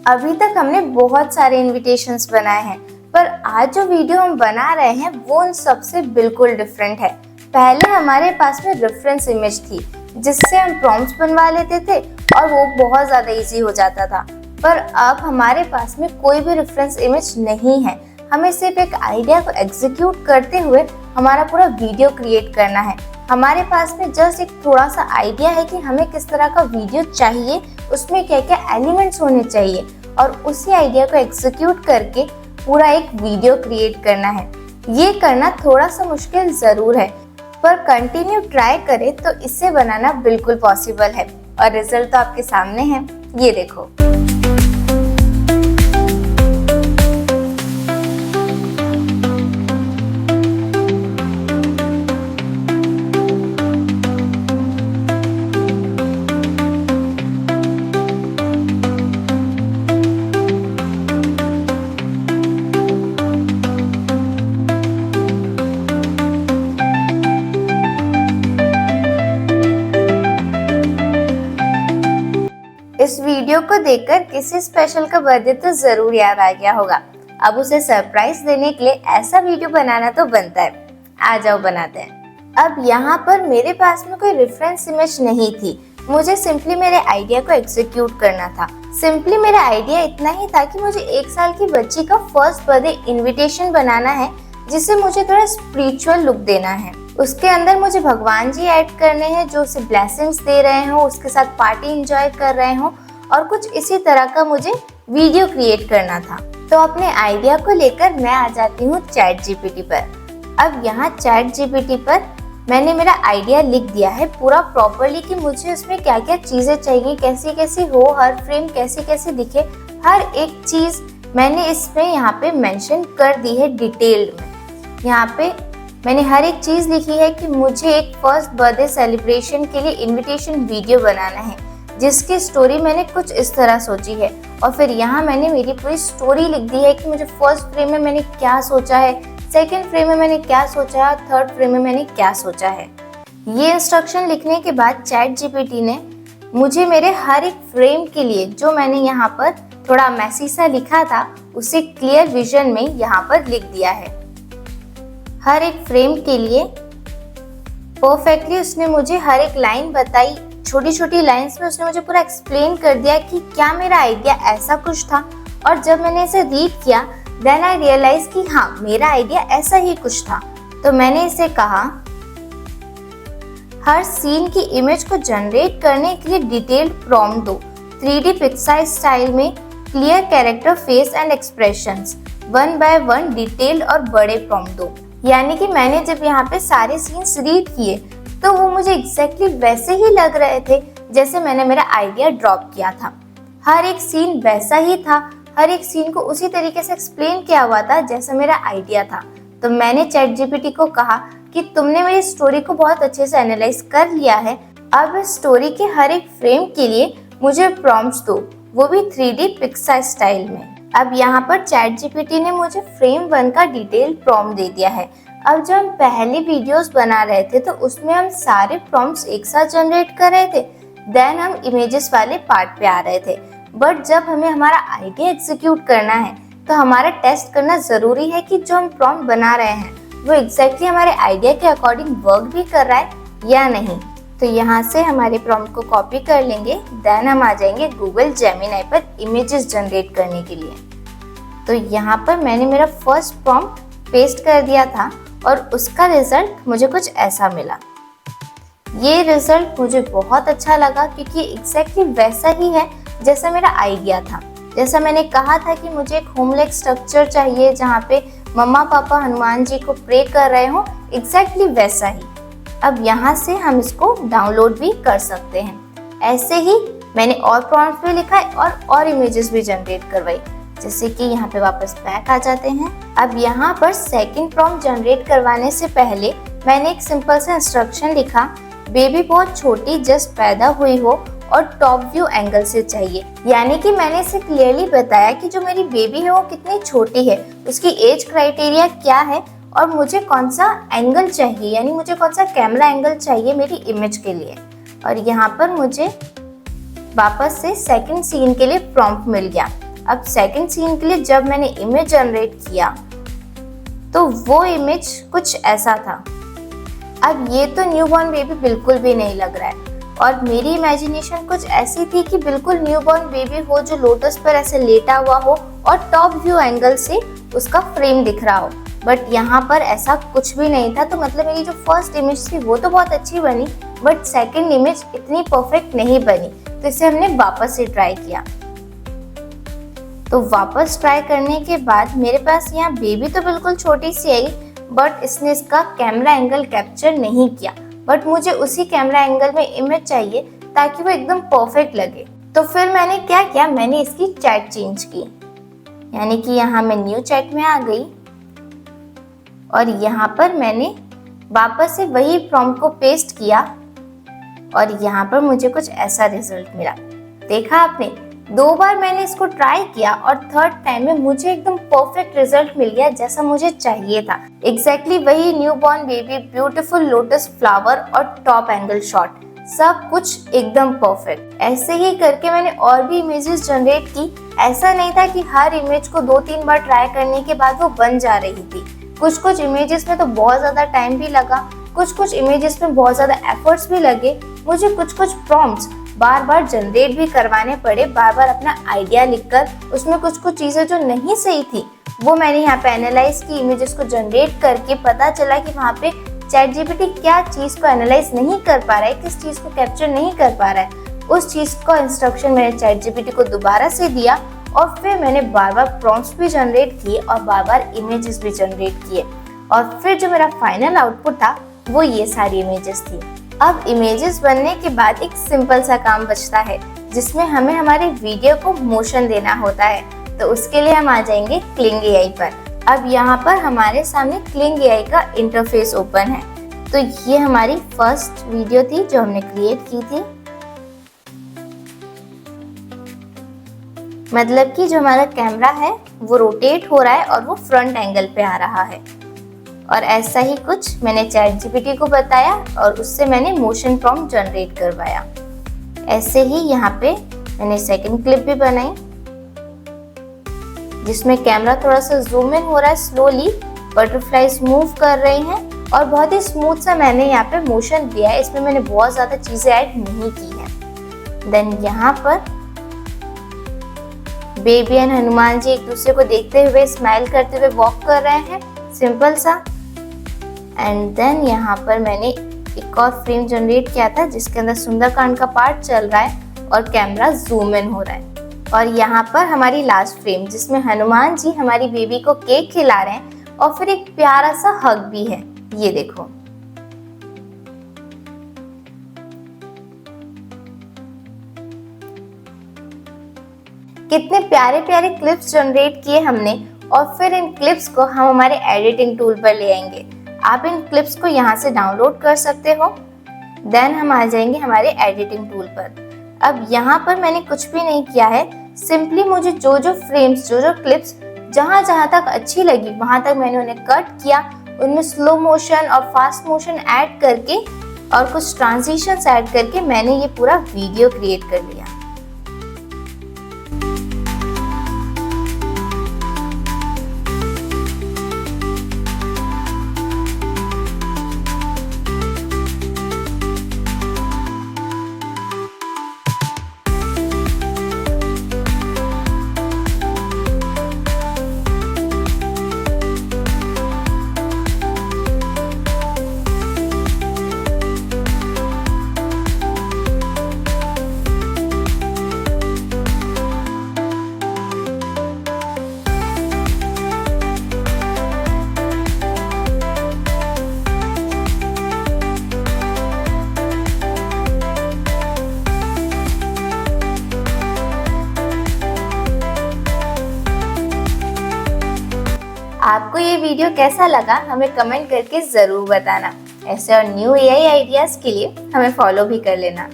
अभी तक हमने बहुत सारे इनविटेशंस बनाए हैं, पर आज जो वीडियो हम बना रहे हैं वो उन सबसे बिल्कुल डिफरेंट है। पहले हमारे पास में रेफरेंस इमेज थी जिससे हम प्रॉम्प्ट्स बनवा लेते थे और वो बहुत ज़्यादा इजी हो जाता था, पर अब हमारे पास में कोई भी रेफरेंस इमेज नहीं है। हमें सिर्फ एक आइडिया को एग्जीक्यूट करते हुए हमारा पूरा वीडियो क्रिएट करना है। हमारे पास में जस्ट एक थोड़ा सा आइडिया है कि हमें किस तरह का वीडियो चाहिए, उसमें क्या क्या एलिमेंट्स होने चाहिए, और उसी आइडिया को एग्जीक्यूट करके पूरा एक वीडियो क्रिएट करना है। ये करना थोड़ा सा मुश्किल ज़रूर है, पर कंटिन्यू ट्राई करें तो इससे बनाना बिल्कुल पॉसिबल है और रिजल्ट तो आपके सामने है, ये देखो। इस वीडियो को देखकर किसी स्पेशल का बर्थडे तो जरूर याद आ गया होगा। अब उसे सरप्राइज देने के लिए ऐसा वीडियो बनाना तो बनता है। आ जाओ बनाते हैं। अब यहाँ पर मेरे पास में कोई रेफरेंस इमेज नहीं थी, मुझे सिंपली मेरे आइडिया को एग्जीक्यूट करना था। सिंपली मेरा आइडिया इतना ही था कि मुझे 1 साल की बच्ची का फर्स्ट बर्थडे इन्विटेशन बनाना है जिसे मुझे थोड़ा स्पिरिचुअल लुक देना है। उसके अंदर मुझे भगवान जी ऐड करने हैं जो उसे ब्लेसिंग्स दे रहे हो, उसके साथ पार्टी एंजॉय कर रहे हो, और कुछ इसी तरह का मुझे वीडियो क्रिएट करना था। तो अपने आइडिया को लेकर मैं आ जाती हूँ चैट जीपीटी पर। अब यहाँ चैट जीपीटी पर मैंने मेरा आइडिया लिख दिया है पूरा प्रॉपरली कि मुझे उसमें क्या क्या चीज़ें चाहिए, कैसी कैसी हो, हर फ्रेम कैसे कैसे दिखे, हर एक चीज़ मैंने इसमें यहाँ पे मेंशन कर दी है डिटेल्ड में। यहाँ पे मैंने हर एक चीज़ लिखी है कि मुझे एक फर्स्ट बर्थडे सेलिब्रेशन के लिए इनविटेशन वीडियो बनाना है जिसकी स्टोरी मैंने कुछ इस तरह सोची है, और फिर यहाँ मैंने मेरी पूरी स्टोरी लिख दी है कि मुझे फर्स्ट फ्रेम में मैंने क्या सोचा है, सेकंड फ्रेम में मैंने क्या सोचा है, थर्ड फ्रेम में मैंने क्या सोचा है। ये इंस्ट्रक्शन लिखने के बाद चैट जीपीटी ने मुझे मेरे हर एक फ्रेम के लिए जो मैंने यहाँ पर थोड़ा मैसी सा लिखा था उसे क्लियर विजन में यहाँ पर लिख दिया है। हर एक फ्रेम के लिए परफेक्टली उसने मुझे हर एक लाइन बताई, छोटी छोटी लाइंस में उसने मुझे पूरा एक्सप्लेन कर दिया कि क्या मेरा आइडिया ऐसा कुछ था। और जब मैंने इसे रीड किया देन आई रियलाइज कि हाँ मेरा आइडिया ऐसा ही कुछ था। तो मैंने इसे कहा हर सीन की इमेज को जनरेट करने के लिए डिटेल्ड प्रॉम्प्ट दो, 3D पिक्सार स्टाइल में clear character, face and expressions, 1 by 1 detailed और बड़े प्रॉम्प्ट दो। यानी कि मैंने जब यहाँ पे सारे सीन्स रीड किए तो वो मुझे एग्जैक्टली वैसे ही लग रहे थे जैसे मैंने मेरा आइडिया ड्रॉप किया था। हर एक सीन वैसा ही था, हर एक सीन को उसी तरीके से एक्सप्लेन किया हुआ था जैसा मेरा आइडिया था। तो मैंने चैट जीपीटी को कहा कि तुमने मेरी स्टोरी को बहुत अच्छे से एनालाइज कर लिया है, अब इस स्टोरी के हर एक फ्रेम के लिए मुझे प्रॉम्प्ट्स दो, वो भी 3D पिक्सार स्टाइल में। अब यहाँ पर चैट जीपीटी ने मुझे फ्रेम 1 का डिटेल प्रॉम्प्ट दे दिया है। अब जब हम पहले वीडियोस बना रहे थे तो उसमें हम सारे प्रॉम्प्ट्स एक साथ जनरेट कर रहे थे, देन हम इमेजेस वाले पार्ट पे आ रहे थे। बट जब हमें हमारा आइडिया एग्जीक्यूट करना है तो हमारा टेस्ट करना ज़रूरी है कि जो हम प्रॉम्प्ट बना रहे हैं वो एग्जैक्टली हमारे आइडिया के अकॉर्डिंग वर्क भी कर रहा है या नहीं। तो यहाँ से हमारे प्रॉम्प्ट को कॉपी कर लेंगे, देन हम आ जाएंगे गूगल जेमिनी पर इमेजेस जनरेट करने के लिए। तो यहाँ पर मैंने मेरा फर्स्ट प्रॉम्प्ट पेस्ट कर दिया था और उसका रिजल्ट मुझे कुछ ऐसा मिला। ये रिजल्ट मुझे बहुत अच्छा लगा क्योंकि एग्जैक्टली वैसा ही है जैसा मेरा आइडिया था। जैसा मैंने कहा था कि मुझे एक होमलेक स्ट्रक्चर चाहिए जहाँ पे मम्मा पापा हनुमान जी को प्रे कर रहे हो, एग्जैक्टली वैसा ही। अब यहाँ से हम इसको डाउनलोड भी कर सकते हैं। ऐसे ही मैंने और प्रॉम्प्ट भी लिखा है और इमेजेस भी जनरेट करवाई। जैसे कि यहाँ पे वापस बैक आ जाते हैं। अब यहाँ पर सेकंड प्रॉम्प्ट जनरेट करवाने से पहले मैंने एक सिंपल सा इंस्ट्रक्शन लिखा, बेबी बहुत छोटी जस्ट पैदा हुई हो और टॉप व्यू एंगल से चाहिए। यानी कि मैंने इसे क्लियरली बताया कि जो मेरी बेबी है वो कितनी छोटी है, उसकी एज क्राइटेरिया क्या है और मुझे कौन सा एंगल चाहिए, यानी मुझे कौन सा कैमरा एंगल चाहिए मेरी इमेज के लिए। और यहाँ पर मुझे वापस से सेकंड सीन के लिए प्रॉम्प्ट मिल गया। अब सेकंड सीन के लिए जब मैंने इमेज जनरेट किया तो वो इमेज कुछ ऐसा था। अब ये तो न्यूबॉर्न बेबी बिल्कुल भी नहीं लग रहा है और मेरी इमेजिनेशन कुछ ऐसी थी कि बिल्कुल न्यूबॉर्न बेबी हो जो लोटस पर ऐसे लेटा हुआ हो और टॉप व्यू एंगल से उसका फ्रेम दिख रहा हो, बट यहाँ पर ऐसा कुछ भी नहीं था। तो मतलब मेरी जो फर्स्ट इमेज थी वो तो बहुत अच्छी बनी, बट सेकंड इमेज इतनी परफेक्ट नहीं बनी। तो इसे हमने वापस से ट्राई किया। तो वापस ट्राई करने के बाद मेरे पास यहाँ बेबी तो बिल्कुल छोटी सी आई, बट इसने इसका कैमरा एंगल कैप्चर नहीं किया। बट मुझे उसी कैमरा एंगल में इमेज चाहिए ताकि वो एकदम परफेक्ट लगे। तो फिर मैंने क्या किया, मैंने इसकी चैट चेंज की, यानी कि यहाँ मैं न्यू चैट में आ गई और यहाँ पर मैंने वापस से वही प्रॉम्प्ट को पेस्ट किया और यहाँ पर मुझे कुछ ऐसा रिजल्ट मिला। देखा आपने, 2 बार मैंने इसको ट्राई किया और थर्ड टाइम में मुझे एकदम परफेक्ट रिजल्ट मिल गया जैसा मुझे चाहिए था। एग्जैक्टली वही newborn baby, beautiful lotus flower और टॉप एंगल शॉट, सब कुछ एकदम परफेक्ट। ऐसे ही करके मैंने और भी इमेजेस जनरेट की। ऐसा नहीं था कि हर इमेज को 2-3 बार ट्राई करने के बाद वो बन जा रही थी। कुछ इमेजेस में तो बहुत ज्यादा टाइम भी लगा, कुछ इमेजेस में बहुत ज्यादा एफर्ट्स भी लगे। मुझे कुछ प्रॉम्प्ट्स बार बार जनरेट भी करवाने पड़े, बार बार अपना आइडिया लिखकर। उसमें कुछ चीजें जो नहीं सही थी वो मैंने यहाँ पे एनालाइज की, इमेजेस को जनरेट करके पता चला कि वहाँ पे चैट जीपीटी क्या चीज को एनालाइज नहीं कर पा रहा है, किस चीज को कैप्चर नहीं कर पा रहा है। उस चीज का इंस्ट्रक्शन मैंने चैट जीपीटी को दोबारा से दिया और फिर मैंने बार बार प्रॉम्प्ट्स भी जनरेट किए और बार बार इमेजेस भी जनरेट किए और फिर जो मेरा फाइनल आउटपुट था वो ये सारी इमेजेस थी। अब इमेजेस बनने के बाद एक सिंपल सा काम बचता है जिसमें हमें हमारे वीडियो को मोशन देना होता है। तो उसके लिए हम आ जाएंगे क्लिंग एआई पर। अब यहाँ पर हमारे सामने क्लिंग एआई का इंटरफेस ओपन है। तो ये हमारी फर्स्ट वीडियो थी जो हमने क्रिएट की थी। मतलब कि जो हमारा कैमरा है वो रोटेट हो रहा है और वो फ्रंट एंगल पे आ रहा है। और ऐसा ही कुछ मैंने चैट जीपीटी को बताया और उससे मैंने मोशन प्रॉम्प्ट जनरेट करवाया। ऐसे ही यहाँ पे मैंने सेकंड क्लिप भी बनाई जिसमें कैमरा थोड़ा सा जूम इन हो रहा है स्लोली, बटरफ्लाइज मूव कर रही हैं और बहुत ही स्मूथ सा मैंने यहाँ पे मोशन दिया है। इसमें मैंने बहुत ज्यादा चीजें ऐड नहीं की है। देन यहाँ पर बेबी एंड हनुमान जी एक दूसरे को देखते हुए स्माइल करते हुए वॉक कर रहे हैं, सिंपल सा। एंड देन यहाँ पर मैंने एक और फ्रेम जनरेट किया था जिसके अंदर सुंदरकांड का पार्ट चल रहा है और कैमरा जूम इन हो रहा है। और यहाँ पर हमारी लास्ट फ्रेम जिसमें हनुमान जी हमारी बेबी को केक खिला रहे हैं और फिर एक प्यारा सा हग भी है, ये देखो। कितने प्यारे प्यारे क्लिप्स जनरेट किए हमने और फिर इन क्लिप्स को हम हमारे एडिटिंग टूल पर ले आएंगे। आप इन क्लिप्स को यहाँ से डाउनलोड कर सकते हो। देन हम आ जाएंगे हमारे एडिटिंग टूल पर। अब यहाँ पर मैंने कुछ भी नहीं किया है, सिंपली मुझे जो फ्रेम्स, जो क्लिप्स जहाँ तक अच्छी लगी वहां तक मैंने उन्हें कट किया, उनमें स्लो मोशन और फास्ट मोशन ऐड करके और कुछ ट्रांजिशंस ऐड करके मैंने ये पूरा वीडियो क्रिएट कर लिया। आपको ये वीडियो कैसा लगा हमें कमेंट करके जरूर बताना। ऐसे और न्यू एआई आइडियाज के लिए हमें फॉलो भी कर लेना।